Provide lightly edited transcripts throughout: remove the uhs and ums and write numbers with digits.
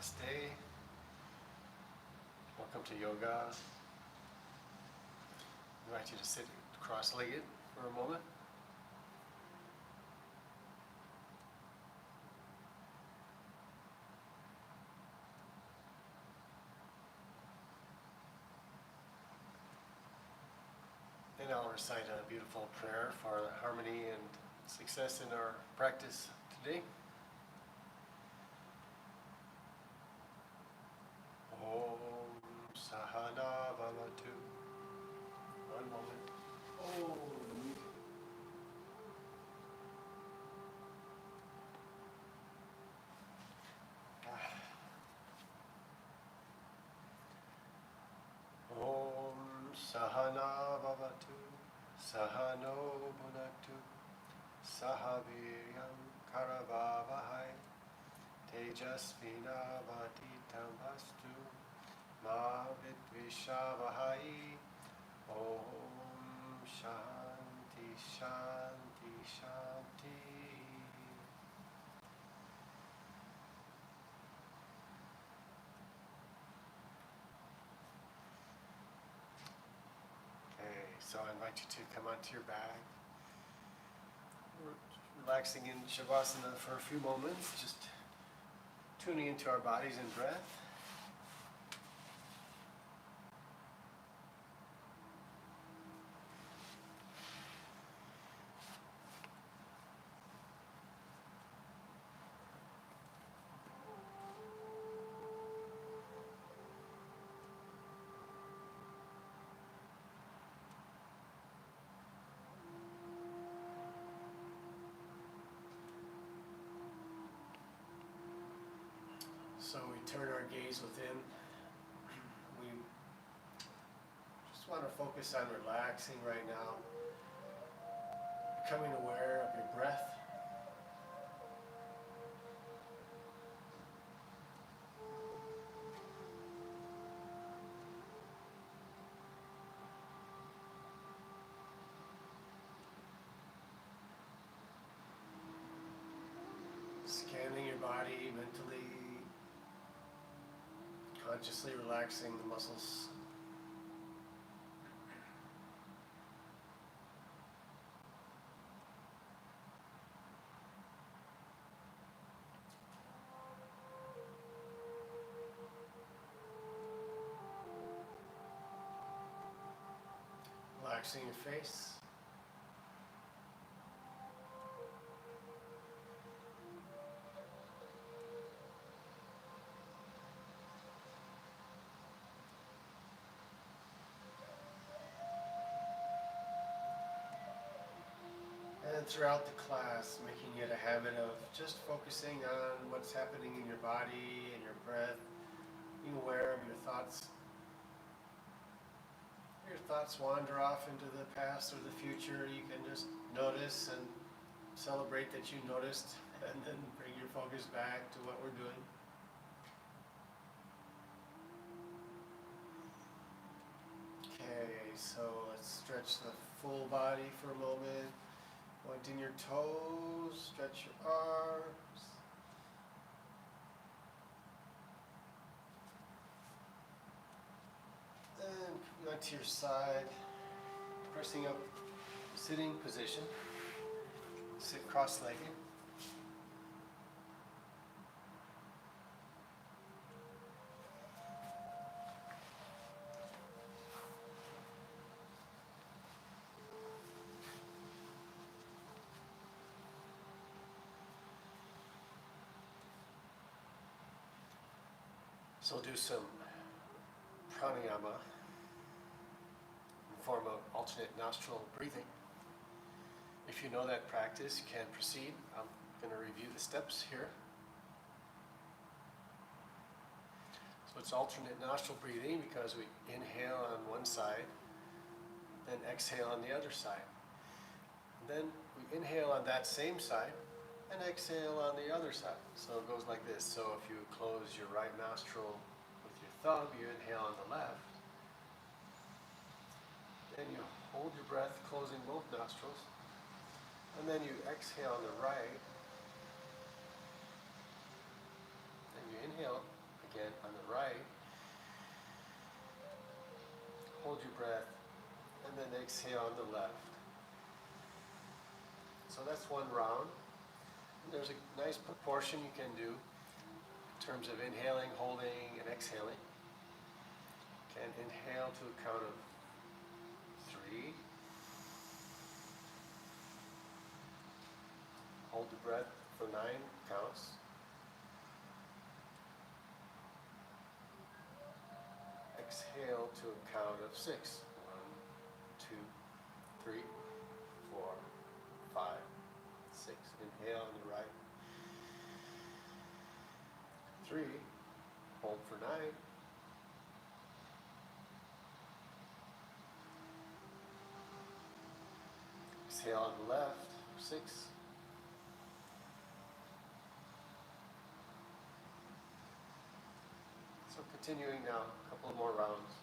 Namaste. Welcome to yoga. I invite you to sit cross-legged for a moment. And I'll recite a beautiful prayer for harmony and success in our practice today. Om Sahana Vavatu. One moment. Om. Om Sahana Vavatu. Sahano Bhunaktu. Sahaviryam Karavavahai. Tejasvinavaditam astu. Ma Vidvishavahai. Om Shanti Shanti Shanti. Okay, so I invite you to come onto your back. We're relaxing in Shavasana for a few moments, just tuning into our bodies and breath. So we turn our gaze within. We just want to focus on relaxing right now, becoming aware of your breath. Scanning your body mentally, consciously relaxing the muscles. Relaxing your face. And throughout the class, making it a habit of just focusing on what's happening in your body and your breath, being aware of your thoughts. If your thoughts wander off into the past or the future, you can just notice and celebrate that you noticed, and then bring your focus back to what we're doing. Okay, so let's stretch the full body for a moment. Pointing your toes, stretch your arms. And come onto your side, pressing up, sitting position. Sit cross-legged. So we'll do some pranayama in form of alternate nostril breathing. If you know that practice, you can proceed. I'm going to review the steps here. So it's alternate nostril breathing because we inhale on one side, then exhale on the other side. And then we inhale on that same side, and exhale on the other side. So it goes like this. So if you close your right nostril with your thumb, you inhale on the left. Then you hold your breath, closing both nostrils. And then you exhale on the right. Then you inhale hold your breath, and then exhale on the left. So that's one round. And there's a nice proportion you can do in terms of inhaling, holding, and exhaling. You can inhale to a count of 3. Hold the breath for 9 counts. Exhale to a count of 6. 1, 2, 3, 4, 5, 6. Inhale on the right. 3. Hold for 9. Exhale on the left for 6. So continuing now, a couple more rounds.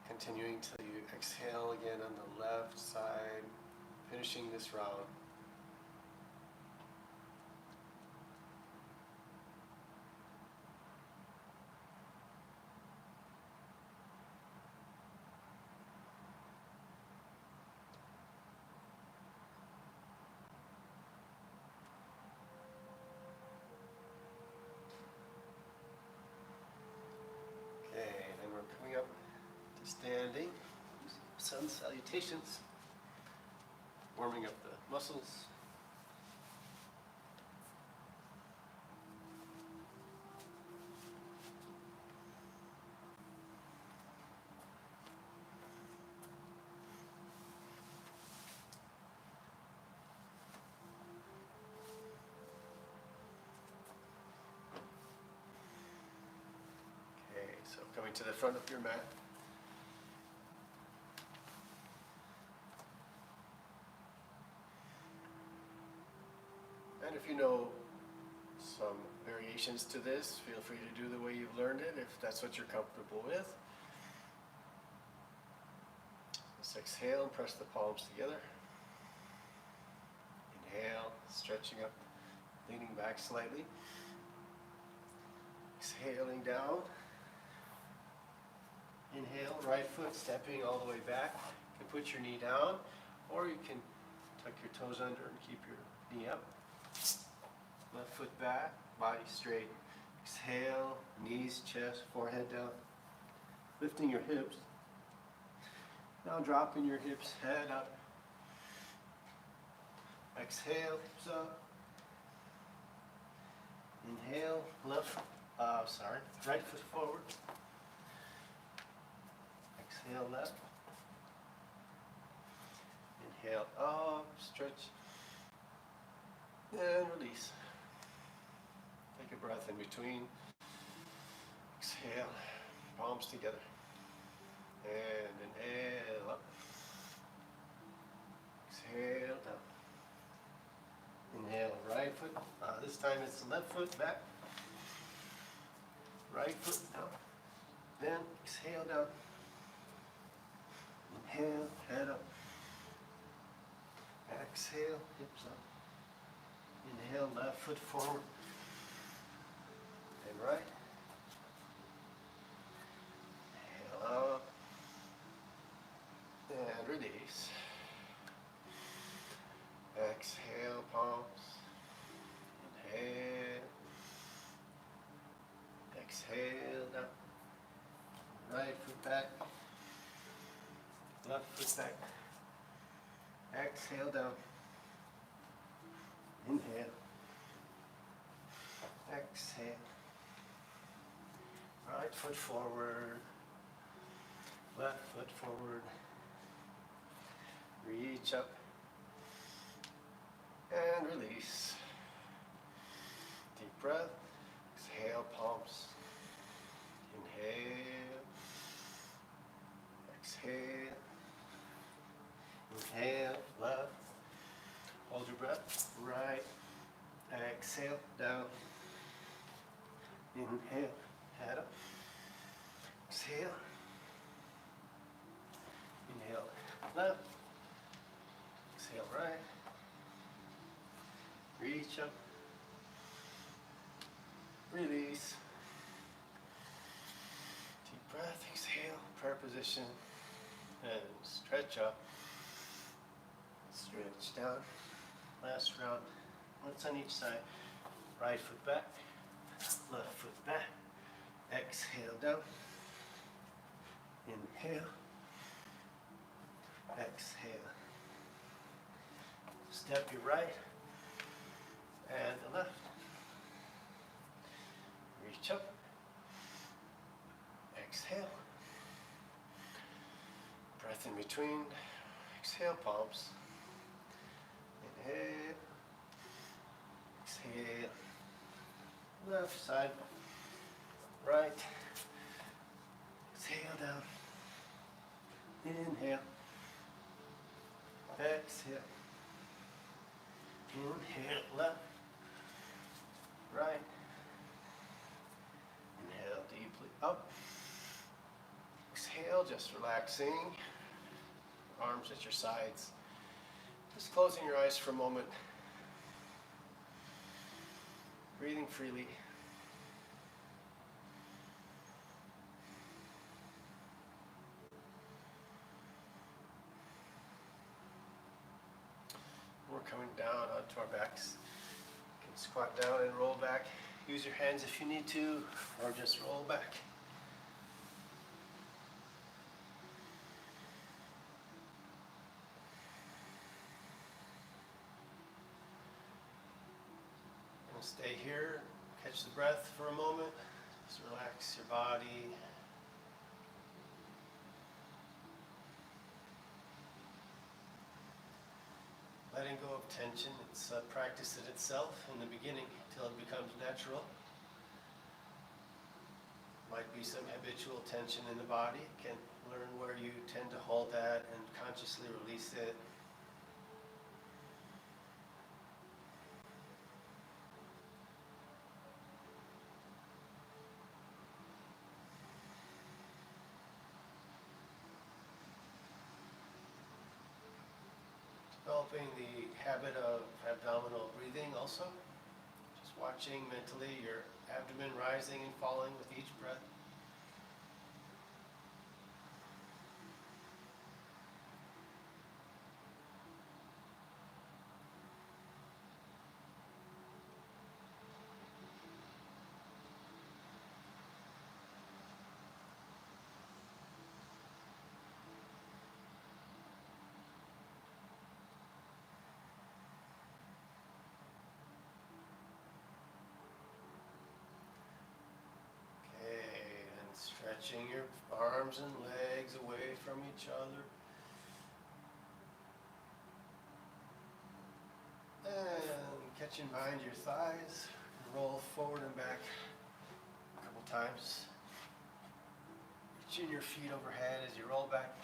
Continuing till you exhale again on the left side, finishing this round. Okay, then we're coming up to standing. Sun salutations. Warming up the muscles. Okay, so coming to the front of your mat. And if you know some variations to this, feel free to do the way you've learned it if that's what you're comfortable with. Let's exhale and press the palms together. Inhale, stretching up, leaning back slightly. Exhaling down. Inhale, right foot stepping all the way back. You can put your knee down, or you can tuck your toes under and keep your knee up. Left foot back, body straight. Exhale, knees, chest, forehead down. Lifting your hips. Now dropping your hips, head up. Exhale, hips up. Inhale, right foot forward. Exhale, left. Inhale, up, stretch. And release. Take a breath in between. Exhale, palms together. And inhale up. Exhale down. Inhale, right foot. This time it's the left foot back. Right foot down. Then exhale down. Inhale, head up. Exhale, hips up. Inhale. Inhale, left foot forward and right. Inhale out and release. Exhale, palms. Inhale. Exhale down. Right foot back. Left foot back. Exhale down. Inhale. Exhale. Right foot forward. Left foot forward. Reach up. And release. Deep breath. Exhale, palms. Inhale. Exhale. Inhale, left. Hold your breath. Right. Exhale, down. Inhale, head up. Exhale. Inhale, left. Exhale, right. Reach up. Release. Deep breath. Exhale. Prayer position. And stretch up. Stretch down. Last round. Once on each side. Right foot back. Left foot back. Exhale down. Inhale. Exhale. Step your right and the left. Reach up. Exhale. Breath in between. Exhale, palms. Inhale. Exhale. Left side. Right. Exhale down. Inhale. Exhale. Inhale, left. Right. Inhale deeply up. Exhale, just relaxing. Arms at your sides. Just closing your eyes for a moment. Breathing freely. We're coming down onto our backs. You can squat down and roll back. Use your hands if you need to, or just roll back. And stay here, catch the breath for a moment. Just relax your body. Letting go of tension, it's a practice in itself in the beginning until it becomes natural. Might be some habitual tension in the body. You can learn where you tend to hold that and consciously release it. Developing the habit of abdominal breathing also. Just watching mentally your abdomen rising and falling with each breath. Stretching your arms and legs away from each other. And catching behind your thighs. Roll forward and back a couple times. Reaching your feet overhead as you roll back.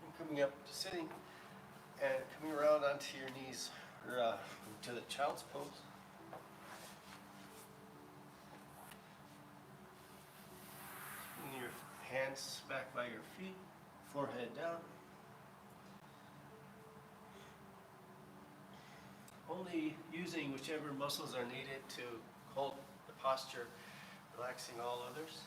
And coming up to sitting and coming around onto your knees or to the child's pose. Hands back by your feet, forehead down. only using whichever muscles are needed to hold the posture, relaxing all others.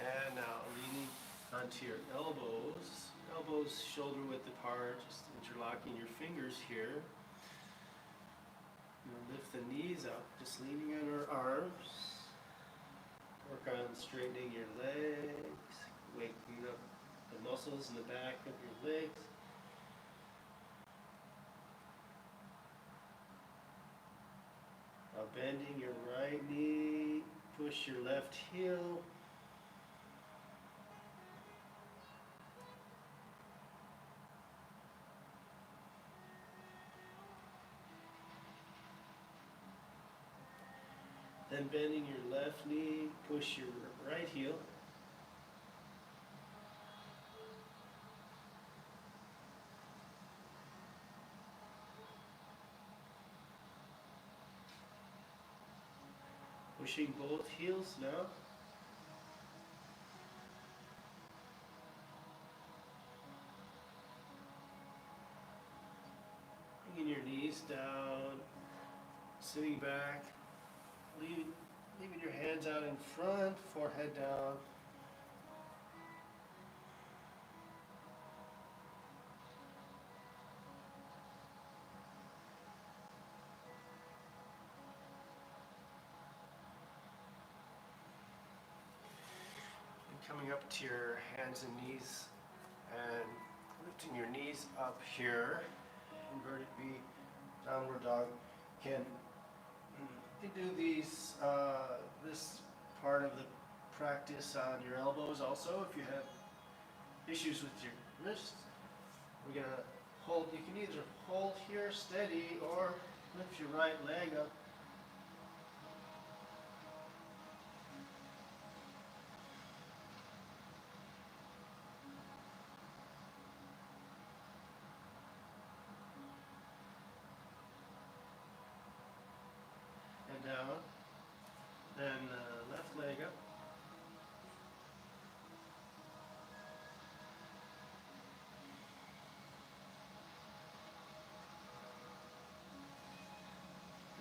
And now leaning onto your elbows, elbows shoulder width apart, just interlocking your fingers here. Lift the knees up, just leaning on our arms. Work on straightening your legs, waking up the muscles in the back of your legs. Now bending your right knee, push your left heel. Then bending your left knee, push your right heel. Pushing both heels now. Bringing your knees down, sitting back, leaving your hands out in front, forehead down. Coming up to your hands and knees and lifting your knees up here, inverted V, downward dog. You can do these, this part of the practice on your elbows also if you have issues with your wrists. We're going to hold, you can either hold here steady or lift your right leg up. Down, then left leg up,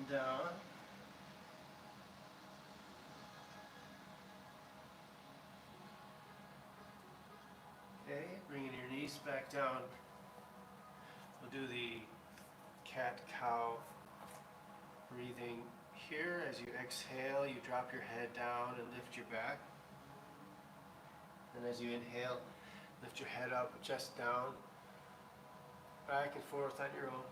down, okay, bringing your knees back down. We'll do the cat-cow breathing. Here, as you exhale, you drop your head down and lift your back. And as you inhale, lift your head up, chest down, back and forth on your own.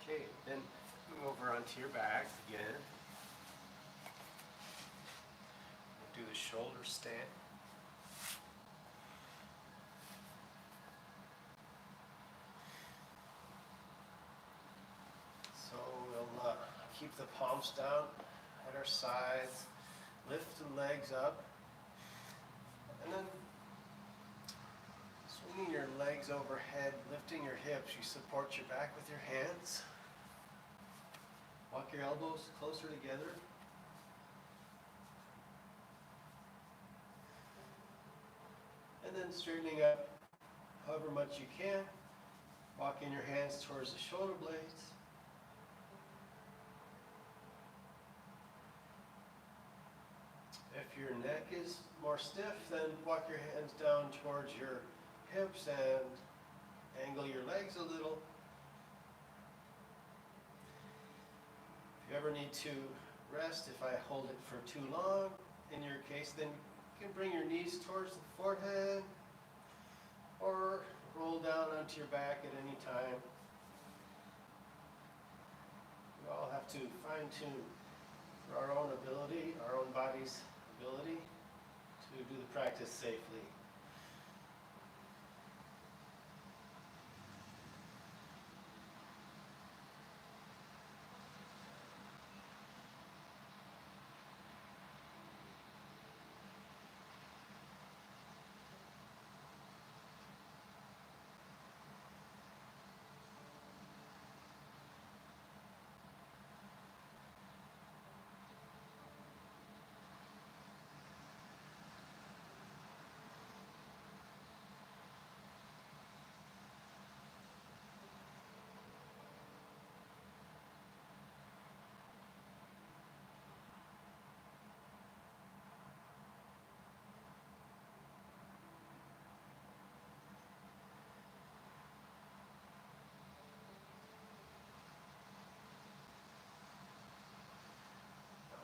Okay, then move over onto your back again. Do the shoulder stand. So we'll keep the palms down at our sides, lift the legs up, and then swinging your legs overhead, lifting your hips. You support your back with your hands. Walk your elbows closer together. And then straightening up however much you can. Walking your hands towards the shoulder blades. If your neck is more stiff, then walk your hands down towards your hips and angle your legs a little. If you ever need to rest, if I hold it for too long, in your case, then you can bring your knees towards the forehead or roll down onto your back at any time. We all have to fine-tune for our own ability, our own body's ability to do the practice safely.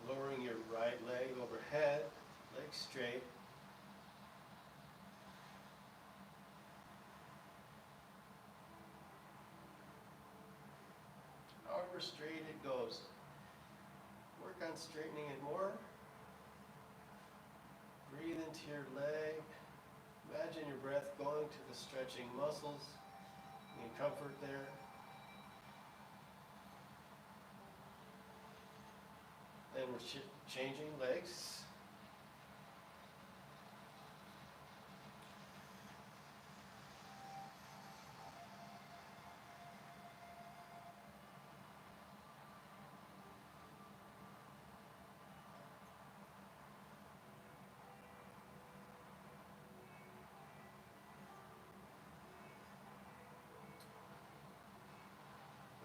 Lowering your right leg overhead, leg straight. However straight it goes. Work on straightening it more. Breathe into your leg. Imagine your breath going to the stretching muscles. Gain comfort there. Then we're changing legs.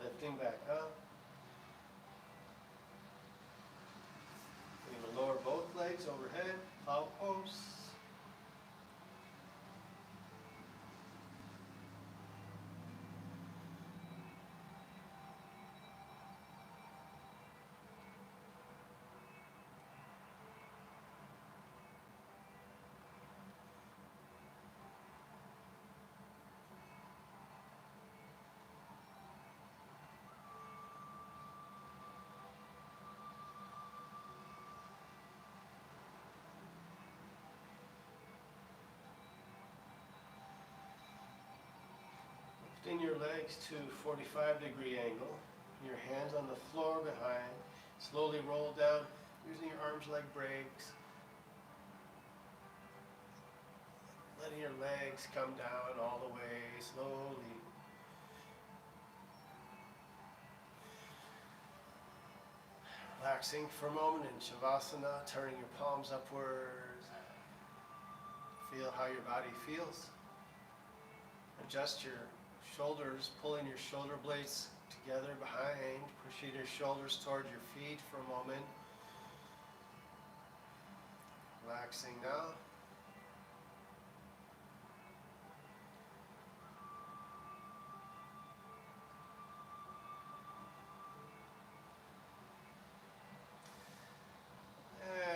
Lifting back up. We're going to lower both legs overhead, plow pose. Lifting your legs to 45-degree angle. Your hands on the floor behind. Slowly roll down, using your arms like brakes. Letting your legs come down all the way slowly. Relaxing for a moment in Shavasana, turning your palms upwards. Feel how your body feels. Adjust your shoulders, pulling your shoulder blades together behind, pushing your shoulders toward your feet for a moment. Relaxing now.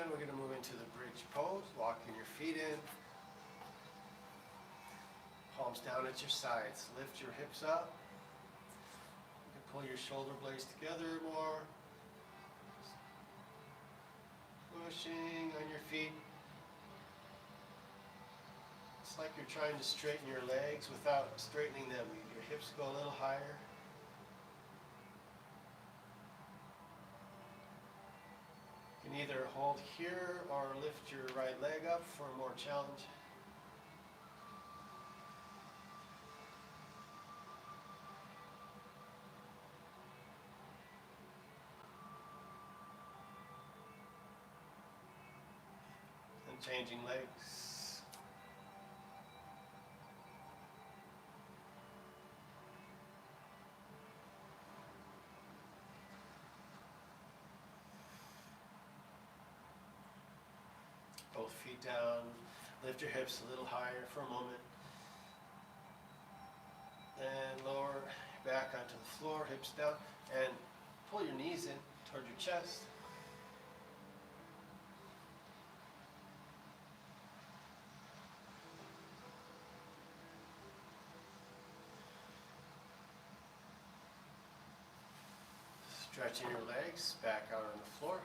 And we're going to move into the bridge pose, walking your feet in. Palms down at your sides. Lift your hips up. You can pull your shoulder blades together more. Pushing on your feet. It's like you're trying to straighten your legs without straightening them. Your hips go a little higher. You can either hold here or lift your right leg up for more challenge. Changing legs. both feet down. Lift your hips a little higher for a moment. And lower back onto the floor, hips down, and pull your knees in toward your chest. Stretching your legs back out on the floor.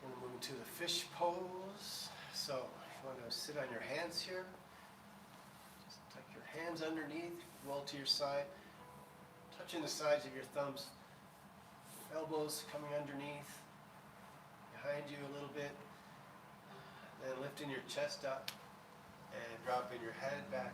We're going to move into the fish pose. So you want to sit on your hands here. Just tuck your hands underneath, roll to your side, touching the sides of your thumbs. Elbows coming underneath, behind you a little bit. Then lifting your chest up and dropping your head back.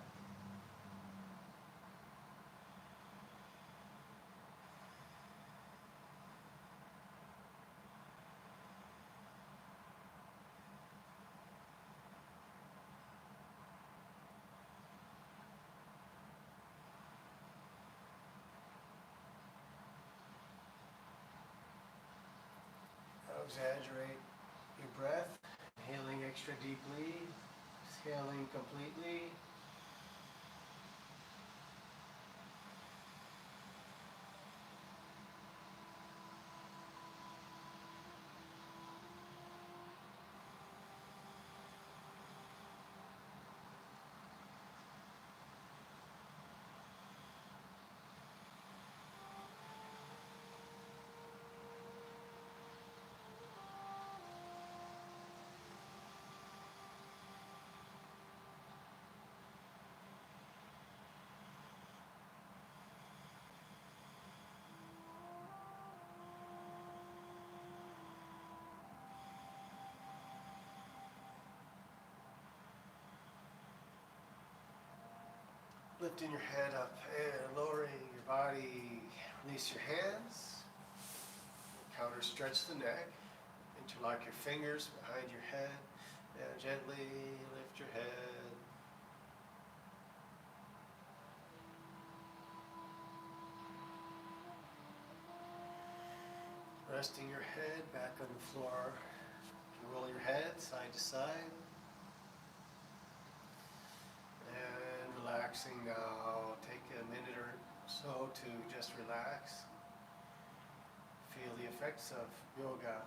Exaggerate your breath, inhaling extra deeply, exhaling completely. Lifting your head up and lowering your body. Release your hands. Counter stretch the neck. Interlock your fingers behind your head. And gently lift your head. Resting your head back on the floor. You can roll your head side to side. And relaxing now. Take a minute or so to just relax. Feel the effects of yoga.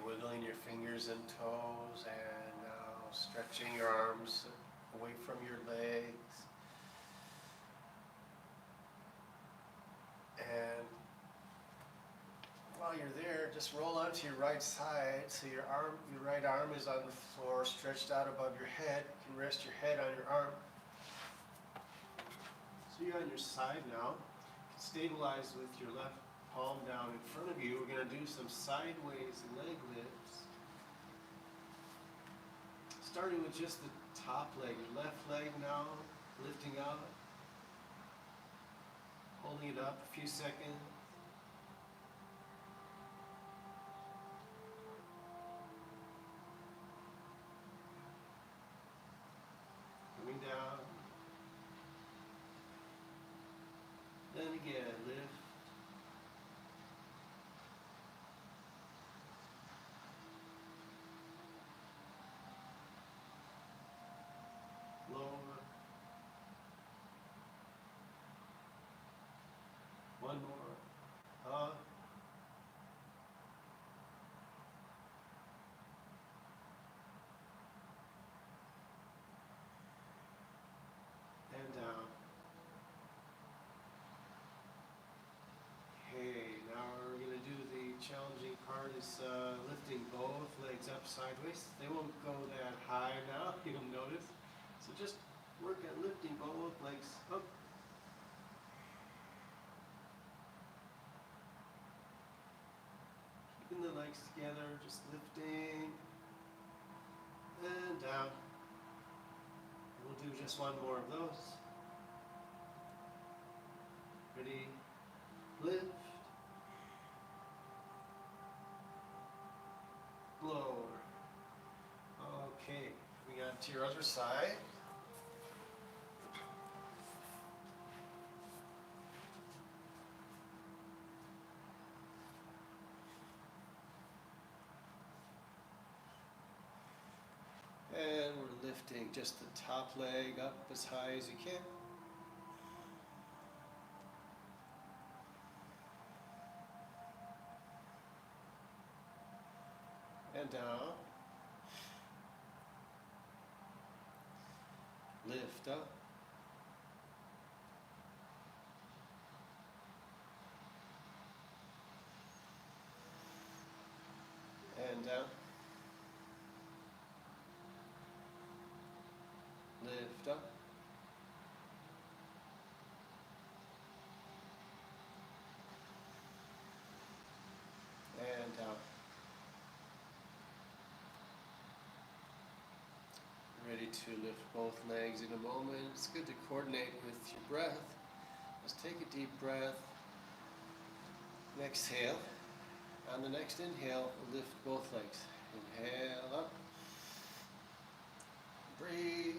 Wiggling your fingers and toes, and now stretching your arms away from your legs. And while you're there, just roll onto your right side so your right arm is on the floor, stretched out above your head. You can rest your head on your arm. So you're on your side now. Stabilize with your left palm down in front of you. We're going to do some sideways leg lifts. Starting with just the top leg, your left leg now, lifting up. Holding it up a few seconds. Coming down. Then again, lift. Lower. One more. part is lifting both legs up sideways. They won't go that high now, you'll notice. So just work at lifting both legs up. Keeping the legs together, just lifting and down. We'll do just one more of those. Ready? Lift. Lower. Okay, coming on to your other side. And we're lifting just the top leg up as high as you can. And down. Lift up. And down. Lift up. And down. Ready to lift both legs in a moment. It's good to coordinate with your breath. Just take a deep breath. And exhale. On the next inhale, lift both legs. Inhale up. Breathe.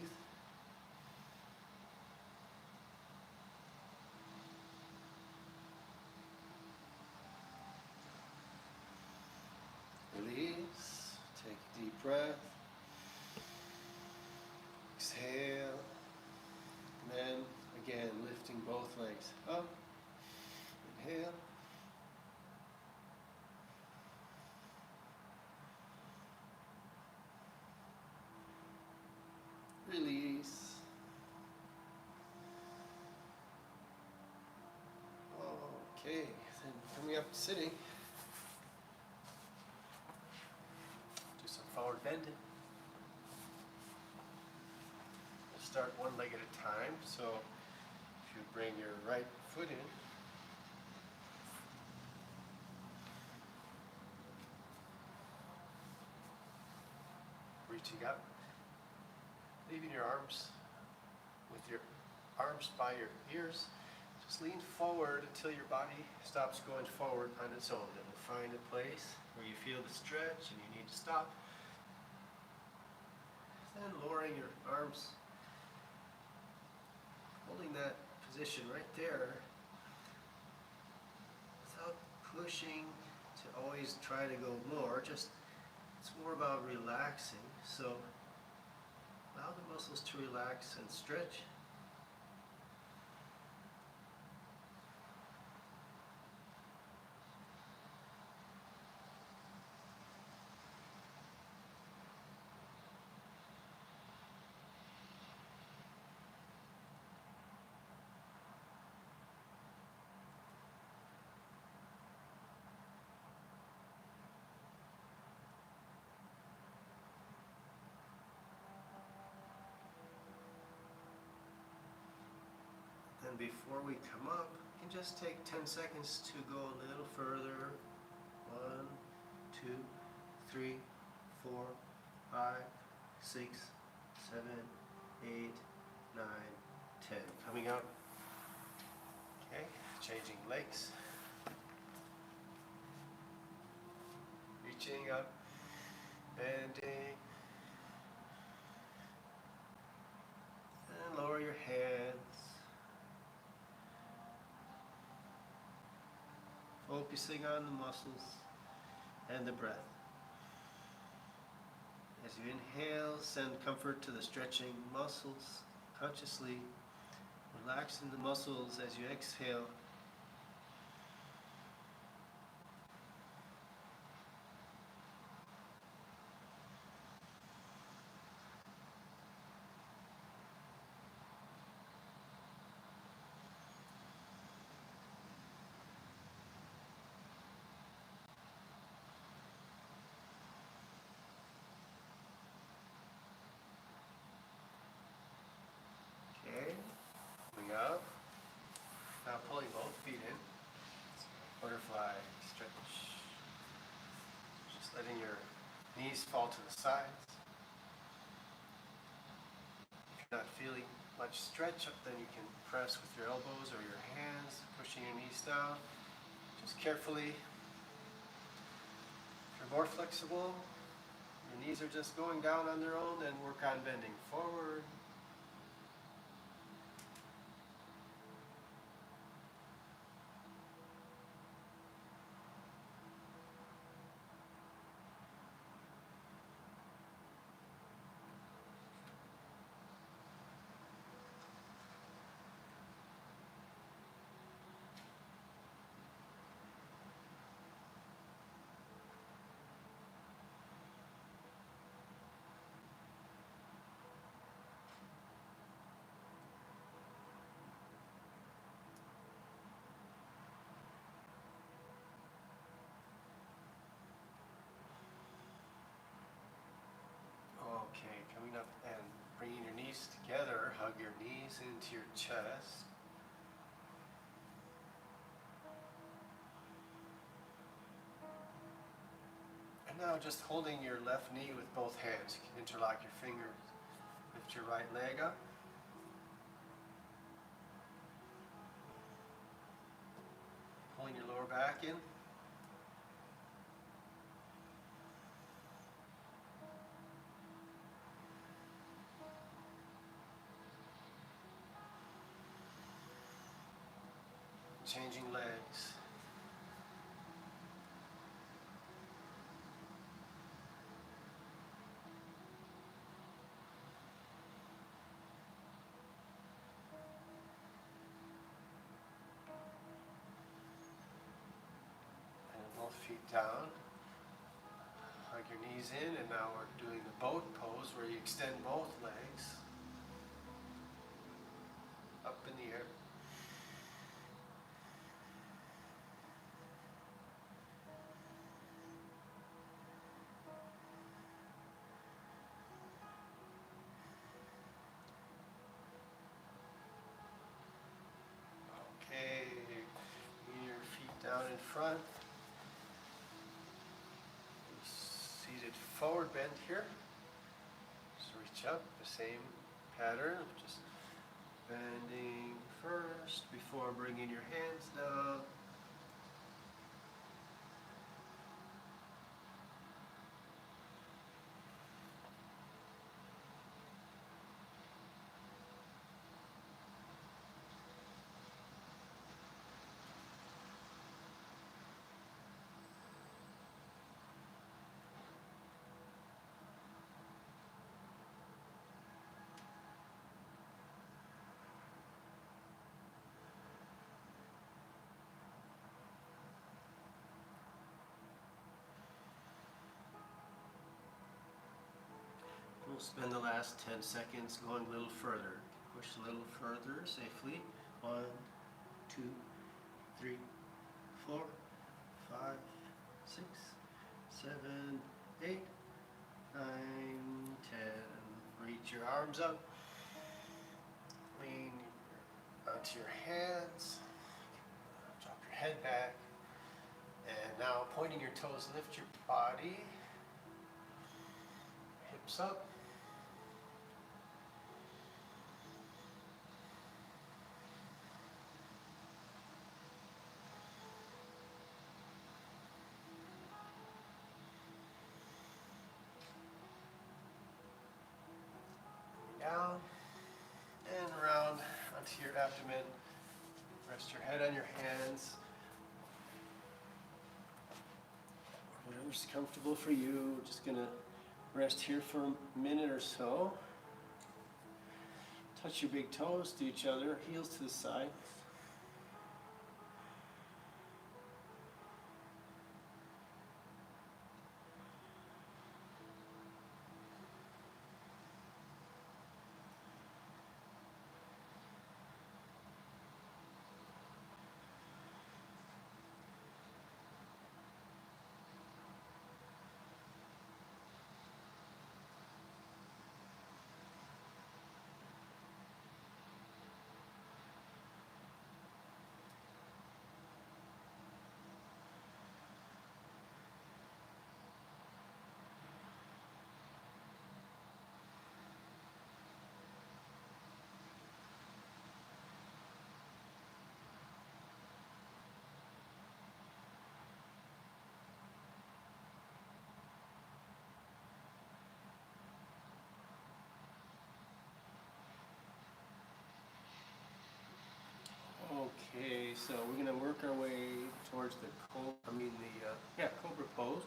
Release. Take a deep breath. Exhale. And then again, lifting both legs up. Inhale. Release. Okay, then coming up to sitting. Do some forward bending. We'll start one leg at a time. So if you bring your right foot in, reaching up, leaving your arms with your arms by your ears. Just lean forward until your body stops going forward on its own. Then we'll find a place where you feel the stretch and you need to stop. Then lowering your arms, holding that position right there without pushing to always try to go more. Just it's more about relaxing. So allow the muscles to relax and stretch. And before we come up, you can just take 10 seconds to go a little further. 1, 2, 3, 4, 5, 6, 7, 8, 9, 10. Coming up. Okay, changing legs. Reaching up, bending. And lower your hands. Focusing on the muscles and the breath. As you inhale, send comfort to the stretching muscles. Consciously relaxing the muscles as you exhale. feet in. Butterfly stretch. Just letting your knees fall to the sides. If you're not feeling much stretch up, then you can press with your elbows or your hands, pushing your knees down. Just carefully. If you're more flexible, your knees are just going down on their own, then work on bending forward. Okay, coming up and bringing your knees together, hug your knees into your chest. And now just holding your left knee with both hands. You can interlock your fingers. Lift your right leg up. Pulling your lower back in. Changing legs. And both feet down. Hug your knees in, and now we're doing the boat pose where you extend both legs up in the air. Okay, bring your feet down in front. Seated forward bend here. Just reach up, the same pattern, just bending first before bringing your hands down. We'll spend the last 10 seconds going a little further. Push a little further safely. 1, 2, 3, 4, 5, 6, 7, 8, 9, 10. Reach your arms up. Lean onto your hands. Drop your head back. And now pointing your toes, lift your body. Hips up. Down and around onto your abdomen. Rest your head on your hands. Whatever's comfortable for you. We're just gonna rest here for a minute or so. Touch your big toes to each other, heels to the side. So we're going to work our way towards the cobra pose.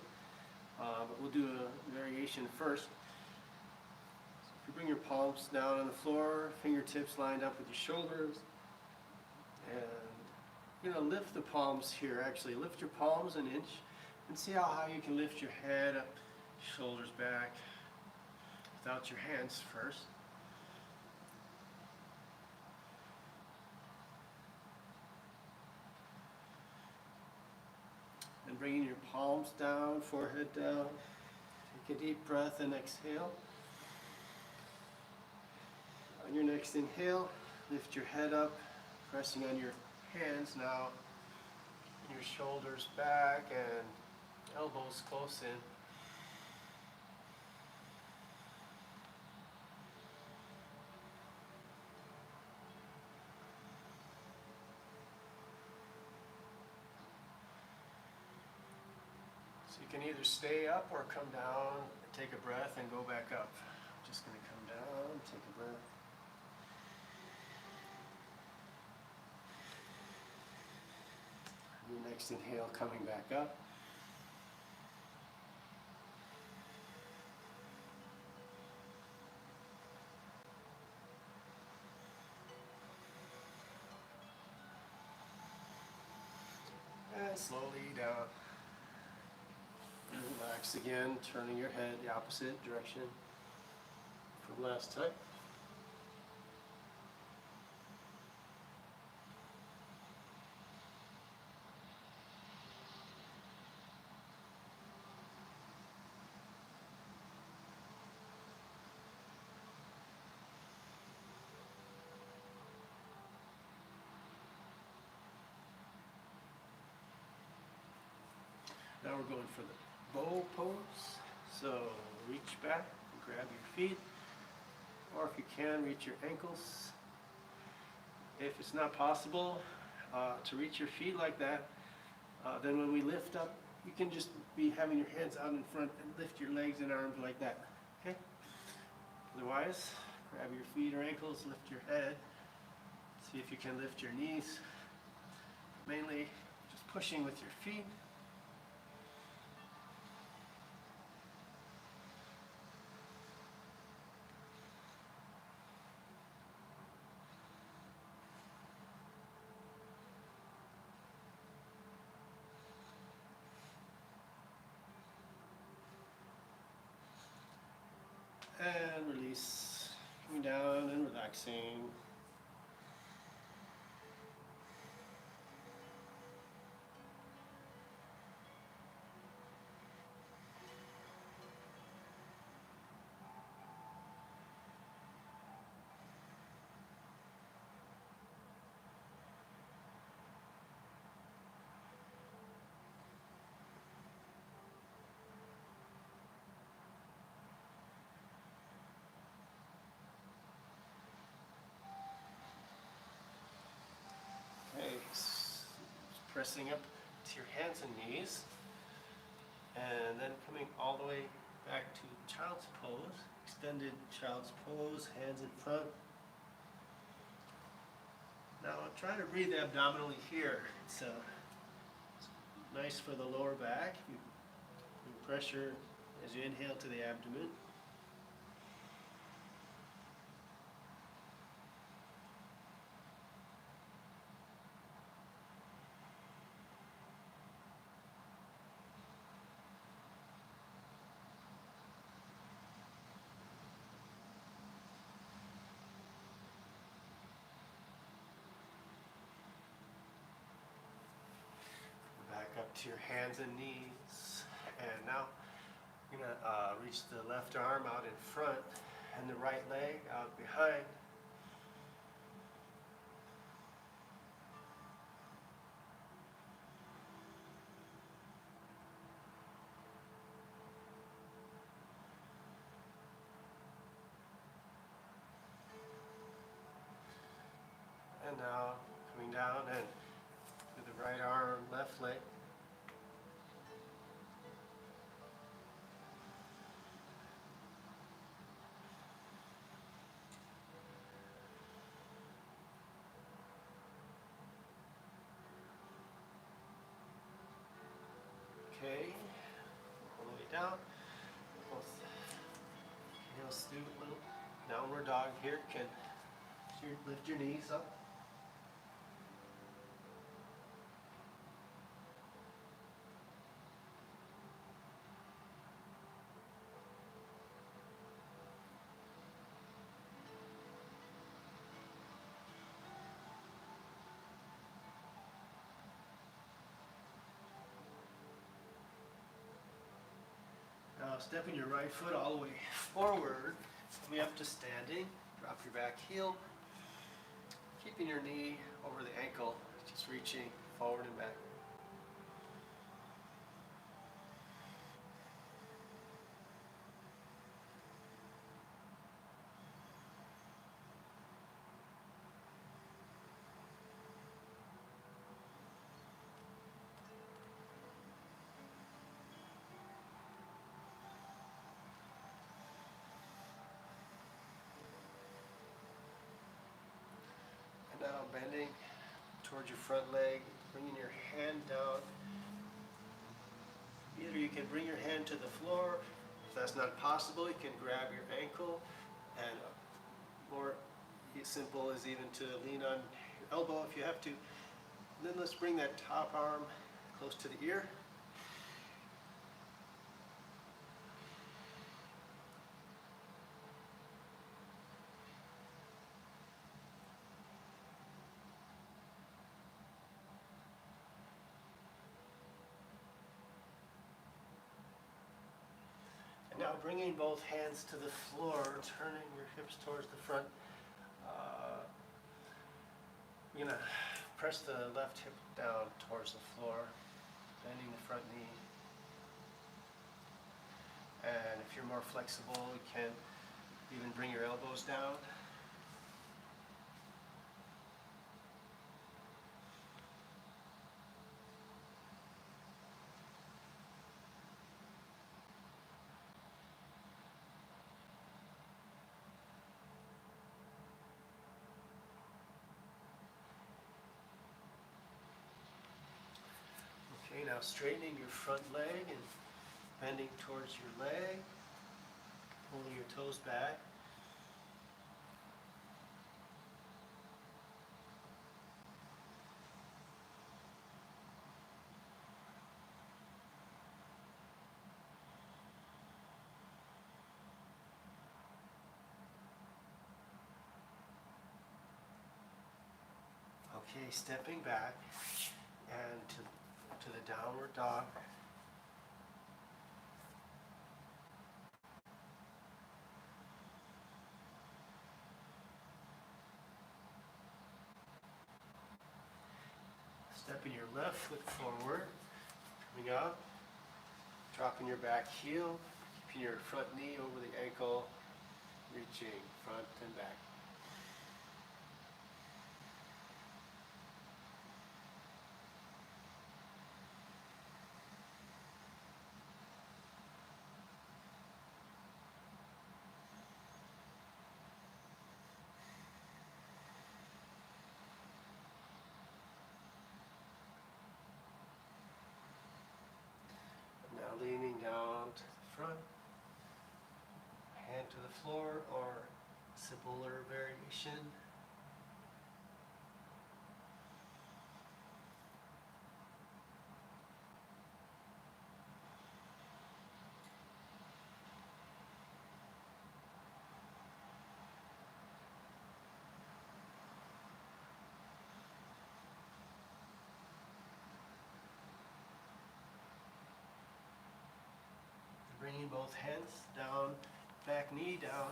But we'll do a variation first. So if you bring your palms down on the floor, fingertips lined up with your shoulders, and you're going to lift the palms here. Actually, lift your palms an inch and see how high you can lift your head up, shoulders back, without your hands first. And bringing your palms down, forehead down. Take a deep breath and exhale. On your next inhale, lift your head up, pressing on your hands now. Your shoulders back and elbows close in. So you can either stay up or come down, take a breath and go back up. Just going to come down, take a breath. Your next inhale, coming back up. And slowly down. And relax again, turning your head the opposite direction from last time. Now we're going for the bow pose. So reach back, grab your feet, or if you can, reach your ankles. If it's not possible to reach your feet like that, then when we lift up, you can just be having your hands out in front and lift your legs and arms like that. Okay? Otherwise, grab your feet or ankles, lift your head. See if you can lift your knees. Mainly just pushing with your feet. And release, coming down and relaxing. Okay, pressing up to your hands and knees, and then coming all the way back to child's pose, extended child's pose, hands in front. Now try to breathe abdominally here. It's nice for the lower back. You pressure as you inhale to the abdomen. Back up to your hands and knees. And now you're going to reach the left arm out in front and the right leg out behind. And now coming down and with the right arm, left leg. down. Let's do a little downward dog here. Can lift your knees up. Now stepping your right foot all the way forward, coming up to standing. Drop your back heel, keeping your knee over the ankle, just reaching forward and back. Now bending towards your front leg, bringing your hand down. Either you can bring your hand to the floor. If that's not possible, you can grab your ankle, and more simple is even to lean on your elbow if you have to. And then let's bring that top arm close to the ear. Now bringing both hands to the floor, turning your hips towards the front. We're going to press the left hip down towards the floor, bending the front knee. And if you're more flexible, you can even bring your elbows down. Okay, now straightening your front leg and bending towards your leg, pulling your toes back. Okay, stepping back and to the downward dog. Stepping your left foot forward, coming up, dropping your back heel, keeping your front knee over the ankle, reaching front and back. Now leaning down to the front, hand to the floor, or simpler variation. Bringing both hands down, back knee down,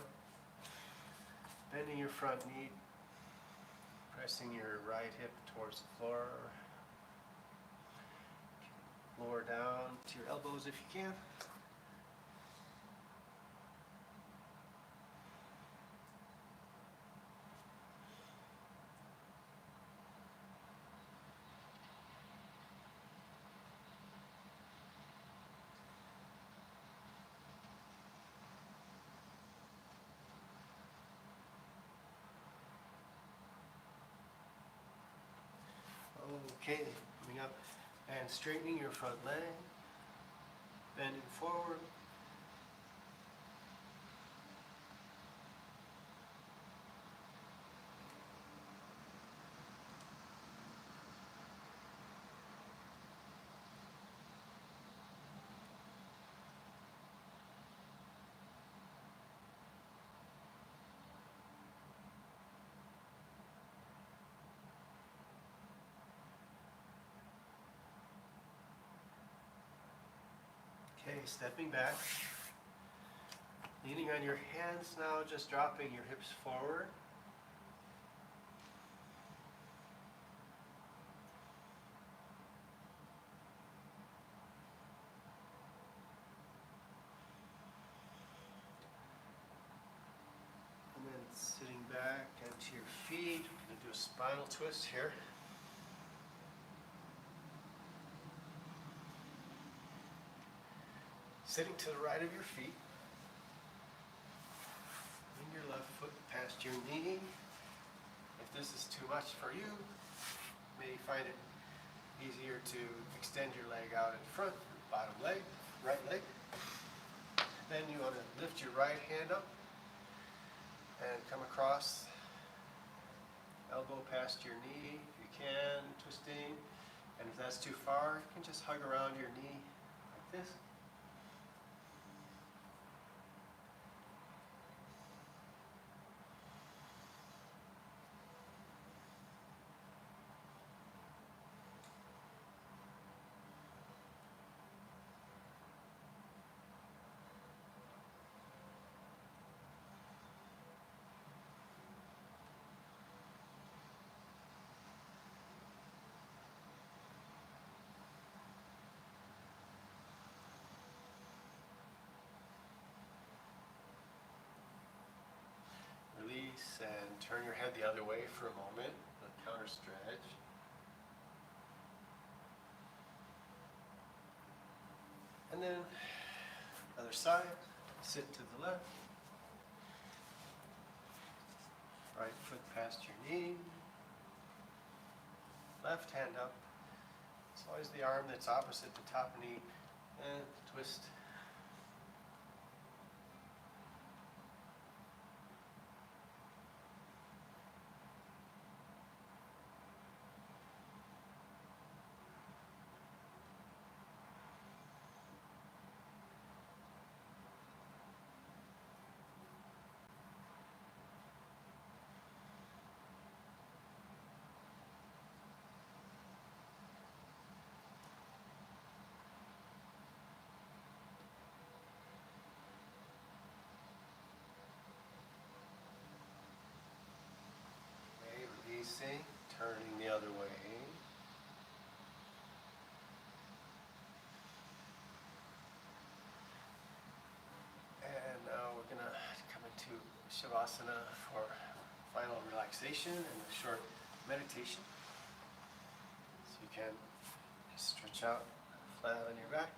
bending your front knee, pressing your right hip towards the floor, lower down to your elbows if you can. Okay, coming up and straightening your front leg, bending forward. Okay, stepping back, leaning on your hands now, just dropping your hips forward. And then sitting back onto your feet, we're going to do a spinal twist here. Sitting to the right of your feet. Bring your left foot past your knee. If this is too much for you, you may find it easier to extend your leg out in front, bottom leg, right leg. Then you want to lift your right hand up and come across, elbow past your knee if you can, twisting. And if that's too far, you can just hug around your knee like this. Release and turn your head the other way for a moment, a counter stretch. And then, other side, sit to the left. Right foot past your knee. Left hand up. It's always the arm that's opposite the top knee. And twist. Releasing, turning the other way. And now we're going to come into Shavasana for final relaxation and a short meditation. So you can stretch out flat on your back.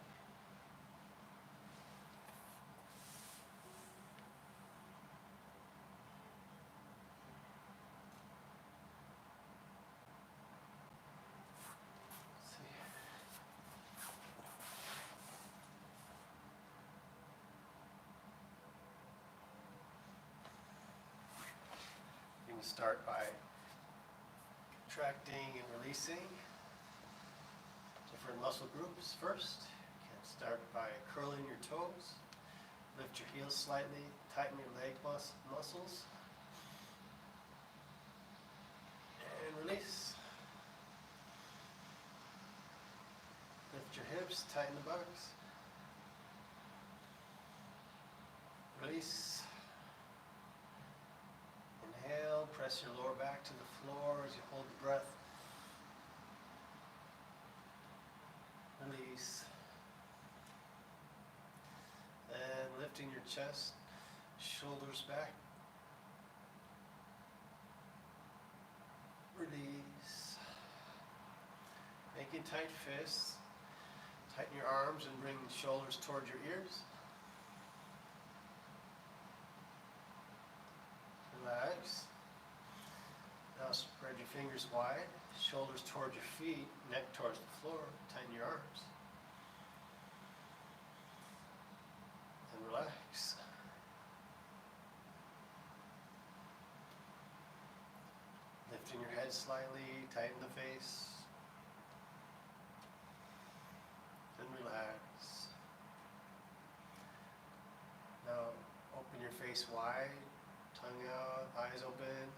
Start by contracting and releasing different muscle groups first. You can start by curling your toes, lift your heels slightly, tighten your leg muscles, and release. Lift your hips, tighten the buttocks. Release. Inhale, press your lower back to the floor as you hold the breath. Release. And lifting your chest, shoulders back. Release. Making tight fists. Tighten your arms and bring the shoulders toward your ears. Relax. Now spread your fingers wide, shoulders toward your feet, neck towards the floor. Tighten your arms. head slightly, tighten the face, and relax. Now open your face wide, tongue out, eyes open.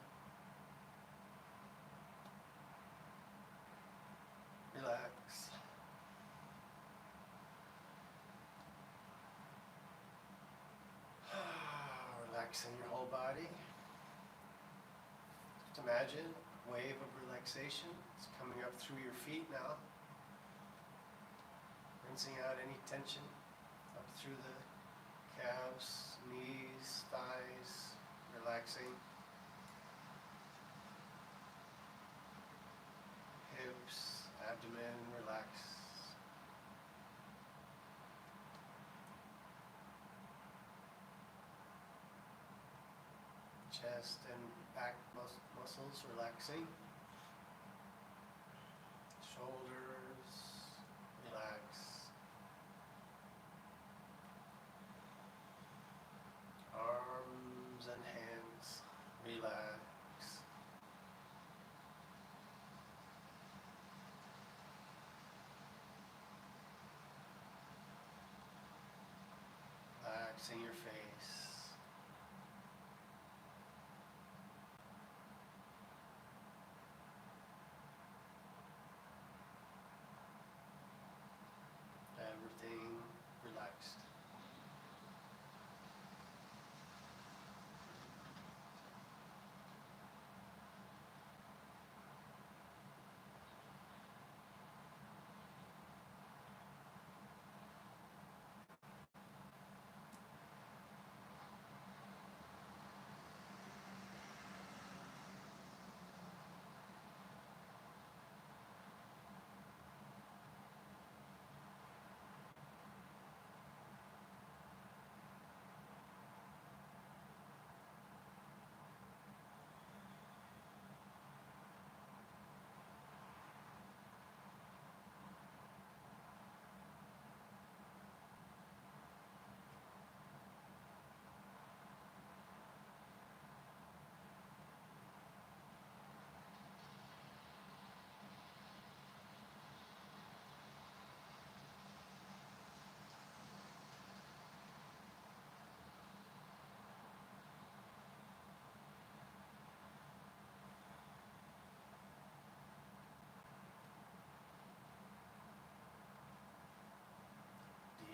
Relax. Relaxing your whole body. Just imagine a wave of relaxation. It's coming up through your feet now. Rinsing out any tension up through the calves, knees, thighs, relaxing. Hips, abdomen, relax. Chest and back muscles relaxing. Shoulders, relax. Arms and hands, relax. Relaxing your face. Everything relaxed.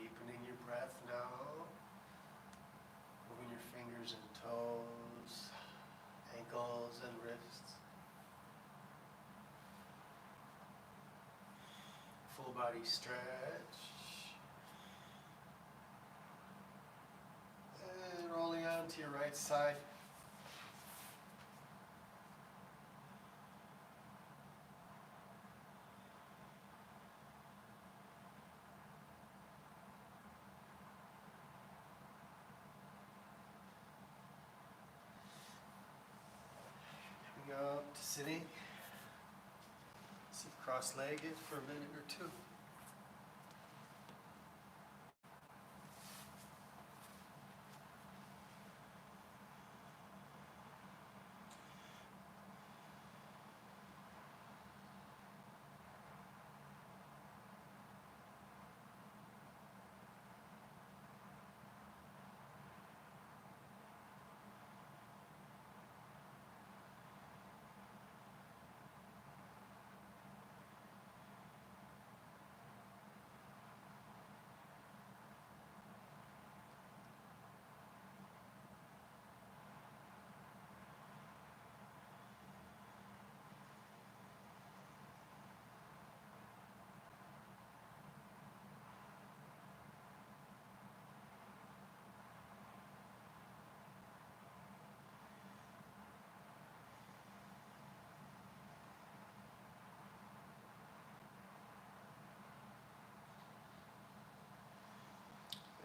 Deepening your breath now. Moving your fingers and toes, ankles and wrists. Full body stretch. And rolling on to your right side. Coming up to sitting. Sit cross-legged for a minute or two.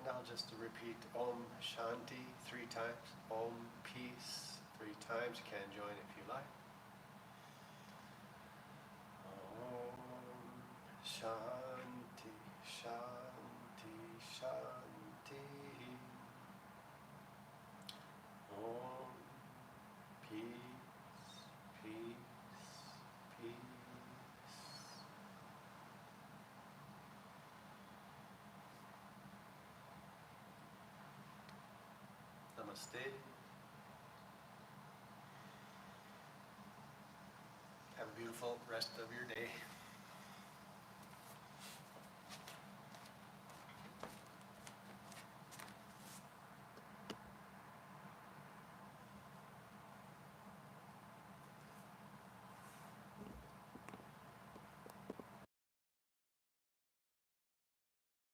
Now just to repeat Om Shanti 3 times. Om Peace 3 times. You can join if you like. Om Shanti, Shanti, Shanti. Om Peace, Peace. Namaste. Have a beautiful rest of your day.